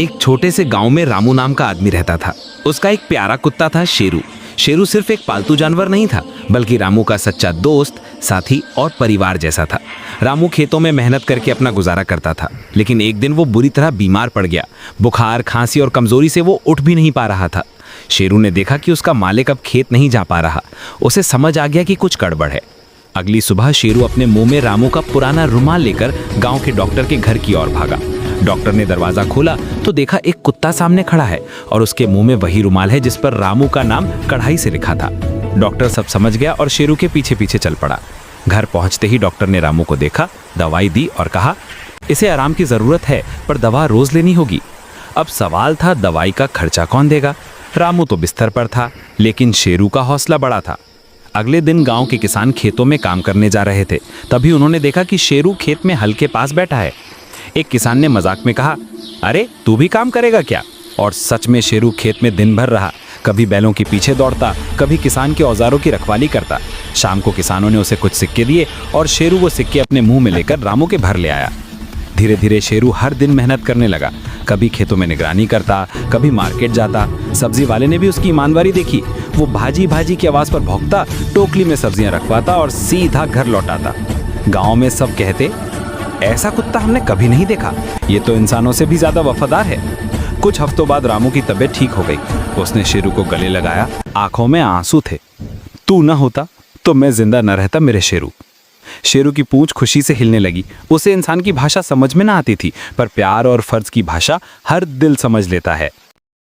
एक छोटे से गांव में रामू नाम का आदमी रहता था। उसका एक प्यारा कुत्ता था, शेरू। शेरू सिर्फ एक पालतू जानवर नहीं था, बल्कि रामू का सच्चा दोस्त, साथी और परिवार जैसा था। रामू खेतों में मेहनत करके अपना गुजारा करता था, लेकिन एक दिन वो बुरी तरह बीमार पड़ गया। बुखार, खांसी और कमजोरी से वो उठ भी नहीं पा रहा था। शेरू ने देखा कि उसका मालिक अब खेत नहीं जा पा रहा। उसे समझ आ गया कि कुछ गड़बड़ है। अगली सुबह शेरू अपने मुंह में रामू का पुराना रुमाल लेकर गांव के डॉक्टर के घर की ओर भागा। डॉक्टर ने दरवाजा खोला तो देखा एक कुत्ता सामने खड़ा है और उसके मुंह में वही रुमाल है जिस पर रामू का नाम कढ़ाई से लिखा था। डॉक्टर सब समझ गया और शेरू के पीछे पीछे चल पड़ा। घर पहुंचते ही डॉक्टर ने रामू को देखा, दवाई दी और कहा, इसे आराम की जरूरत है, पर दवा रोज लेनी होगी। अब सवाल था, दवाई का खर्चा कौन देगा? रामू तो बिस्तर पर था, लेकिन शेरू का हौसला बड़ा था। अगले दिन गांव के किसान खेतों में काम करने जा रहे थे। तभी उन्होंने देखा कि शेरू खेत में हल के पास बैठा है। एक किसान ने मजाक में कहा, अरे तू भी काम करेगा क्या? और सच में शेरू खेत में दिन भर रहा। कभी बैलों के पीछे दौड़ता, कभी किसान के औजारों की रखवाली करता। शाम को किसानों ने उसे कुछ सिक्के दिए और शेरू वो सिक्के अपने मुंह में लेकर रामू के घर ले आया। धीरे धीरे शेरू हर दिन मेहनत करने लगा। कभी खेतों में निगरानी करता, कभी मार्केट जाता। सब्जी वाले ने भी उसकी ईमानदारी देखी। वो भाजी भाजी की आवाज पर भौंकता, टोकरी में सब्जियां रखवाता और सीधा घर लौटाता। गांव में सब कहते, ऐसा कुत्ता हमने कभी नहीं देखा, ये तो इंसानों से भी ज्यादा वफादार है। कुछ हफ्तों बाद रामू की तबीयत ठीक हो गई। उसने शेरू को गले लगाया, आंखों में आंसू थे। तू न होता तो मैं जिंदा न रहता मेरे शेरू। शेरू की पूंछ खुशी से हिलने लगी। उसे इंसान की भाषा समझ में ना आती थी, पर प्यार और फर्ज की भाषा हर दिल समझ लेता है।